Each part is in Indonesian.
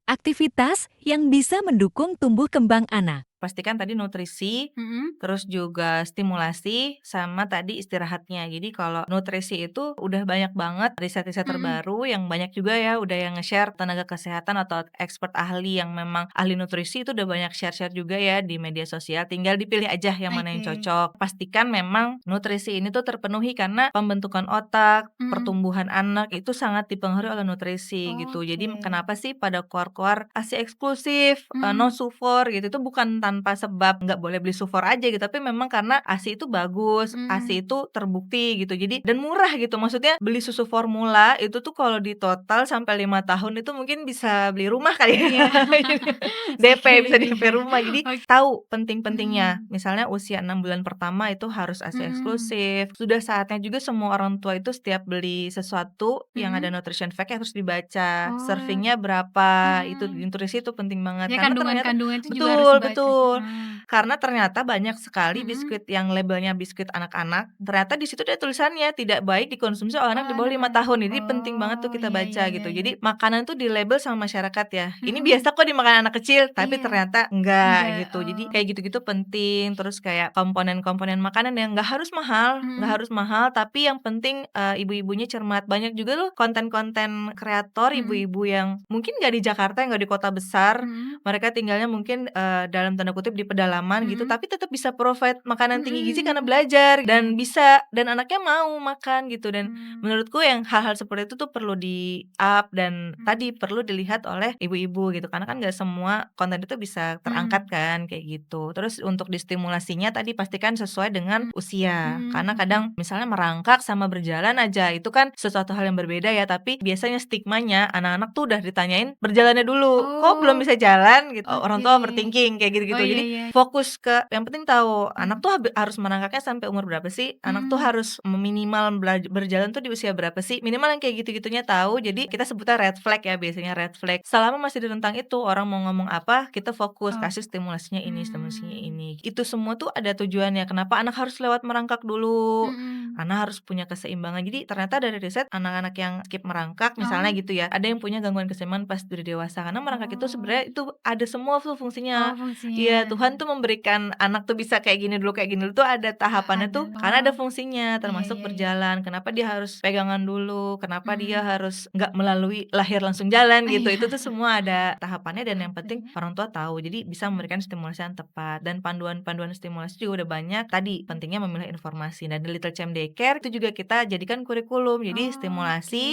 Aktivitas yang bisa mendukung tumbuh kembang anak. Pastikan tadi nutrisi, Mhm. terus juga stimulasi, sama tadi istirahatnya. Jadi kalau nutrisi itu udah banyak banget riset-riset Mhm. terbaru yang banyak juga ya udah yang nge-share tenaga kesehatan atau expert ahli yang memang ahli nutrisi itu udah banyak share-share juga ya di media sosial. Tinggal dipilih aja yang mana yang Oke. cocok. Pastikan memang nutrisi ini tuh terpenuhi karena pembentukan otak, Mhm. pertumbuhan anak itu sangat dipengaruhi oleh nutrisi gitu. Jadi Oke. kenapa sih pada keluar-keluar ASI eksklusif, no Mhm. sufor gitu, itu bukan tanpa sebab, nggak boleh beli sufor aja gitu, tapi memang karena ASI itu bagus, Mhm. ASI itu terbukti gitu, jadi dan murah gitu. Maksudnya beli susu formula itu tuh kalau di total sampai 5 tahun itu mungkin bisa beli rumah kali ya. Iya. DP, bisa DP Oke. rumah. Jadi Ok tahu penting-pentingnya. mhm. Misalnya usia 6 bulan pertama itu harus ASI Mhm. eksklusif. Sudah saatnya juga semua orang tua itu setiap beli sesuatu yang ada Mhm. nutrition fact-nya harus dibaca. Oh. Serving-nya berapa, itu Mhm. nutrisi itu penting banget. Ya Karena ternyata kandungan-kandungan itu juga harus betul dibaca. betul. Heeh. Karena ternyata banyak sekali Mhm. biskuit yang labelnya biskuit anak-anak, ternyata di situ ada tulisannya tidak baik dikonsumsi oleh Oh, anak di bawah 5 anak-anak. tahun. Jadi penting banget tuh Oh, kita iya iya baca iya gitu. iya. Jadi makanan tuh dilabel sama masyarakat ya. Ini Mhm. biasa kok dimakan anak kecil, tapi Iya. ternyata enggak Enggak, gitu. Jadi oh. kayak gitu-gitu penting. Terus kayak komponen-komponen makanan yang nggak harus mahal, nggak Mhm. harus mahal, tapi yang penting ibu-ibunya cermat. Banyak juga loh konten-konten kreator Mhm. ibu-ibu yang mungkin nggak di Jakarta, nggak di kota besar, Mhm. mereka tinggalnya mungkin dalam tanda kutip di pedalaman gitu, Mhm. tapi tetap bisa provide makanan tinggi gizi karena Mhm. belajar Iya. dan bisa dan anaknya mau makan gitu. Dan Mmm. menurutku yang hal-hal seperti itu tuh perlu di-up dan tadi Mhm. perlu dilihat oleh ibu-ibu gitu, karena kan nggak semua konten itu bisa terangkat Mhm. kan, kayak gitu. Terus untuk distimulasinya tadi pastikan sesuai dengan Mmm. usia, Mhm karena mhm. kadang misalnya merangkak sama berjalan aja itu kan sesuatu hal yang berbeda ya, tapi biasanya stigmanya anak-anak tuh udah ditanyain berjalannya dulu, "Kok belum Oh, bisa jalan?" Gitu, orang oke. tua overthinking kayak Oh, gitu-gitu. iya Jadi iya. fokus ke yang penting tahu anak Mhm. tuh harus merangkaknya sampai umur berapa sih, anak tuh Mhm. harus minimal berjalan tuh di usia berapa sih, minimal yang kayak gitu-gitunya tahu. Jadi kita sebutnya red flag ya, biasanya red flag. Selama masih di rentang itu orang mau ngomong apa, kita fokus Oh. kasih stimulasinya Mmm. ini. Itu semua tuh ada tujuannya, kenapa anak harus lewat merangkak dulu, Mhm. anak harus punya keseimbangan. Jadi ternyata dari riset anak-anak yang skip merangkak misalnya Oh. gitu ya, ada yang punya gangguan keseimbangan pas udah dewasa, karena merangkak itu Oh. sebenarnya itu ada semua tuh Oh, fungsinya. Iya, fungsinya. Tuhan tuh memberikan anak tuh bisa kayak gini dulu tuh ada tahapannya Ada. tuh karena ada Oh. fungsinya, Iya termasuk iya iya. berjalan. Kenapa dia harus pegangan dulu, kenapa dia Mmm. harus nggak melalui lahir langsung jalan gitu. Iya. Itu tuh semua ada tahapannya dan yang penting Tahapannya. orang tua tahu. Jadi bisa Mhm. memberikan stimulasi yang tepat dan panduan-panduan stimulasi juga udah banyak. Tadi Mhm. pentingnya memilah informasi. Nah, di Little Champ Daycare itu juga kita jadikan kurikulum. Jadi Oke. stimulasi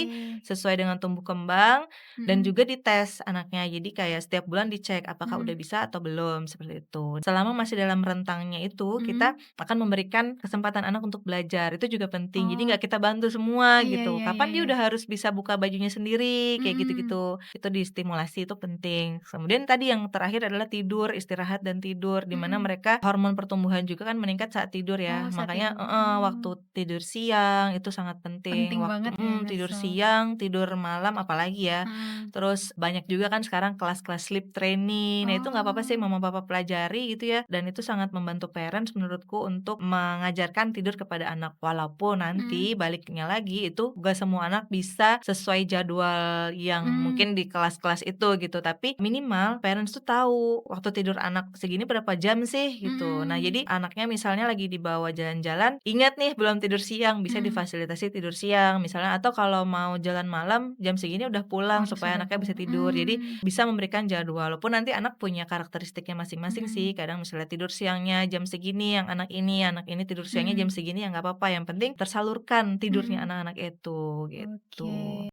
sesuai dengan tumbuh kembang dan Mhm. juga dites anaknya. Jadi kayak setiap bulan dicek apakah udah Mhm. bisa atau belum, seperti itu. Selama masih dalam rentangnya itu, kita Mhm. akan memberikan kesempatan anak untuk belajar, itu juga penting. Jadi Oh. nggak kita bantu semua Iya gitu. iya iya Kapan dia iya. udah harus bisa buka bajunya sendiri, kayak Mhm. gitu-gitu. Itu distimulasi itu penting. Kemudian tadi yang terakhir adalah tidur, istirahat dan tidur, di mana Mhm. mereka hormon pertumbuhan juga kan meningkat saat tidur Oh, ya. saat Makanya tidur. waktu Oh. tidur siang itu sangat penting. Penting Waktu banget ya tidur besok. siang, tidur malam apalagi ya. Mhm. Terus banyak juga kan sekarang kelas-kelas sleep training. Nah, itu nggak apa-apa sih Oh. mama papa pelajari gitu ya. Dan itu sangat membantu parents menurutku untuk mengajarkan tidur kepada anak. Walaupun Mhm. nanti baliknya lagi itu gak semua anak bisa sesuai jadwal yang Mmm. mungkin di kelas-kelas itu gitu. Tapi minimal parents tuh tahu waktu tidur anak segini berapa jam sih gitu. Nah, Mhm. jadi anaknya misalnya lagi dibawa jalan-jalan, ingat nih belum tidur siang, bisa Mhm. difasilitasi tidur siang misalnya atau kalau mau jalan malam jam segini udah pulang Harus supaya sudah anaknya bisa pulang. tidur. Jadi Mmm. bisa memberikan jadwal. Walaupun nanti anak punya karakteristiknya masing-masing sih. Mhm. Kadang misalnya tidur siangnya jam segini yang anak ini tidur siangnya jam Mhm. segini ya nggak apa-apa. Yang penting tersalurkan tidurnya Mhm. anak-anak itu Oke. gitu.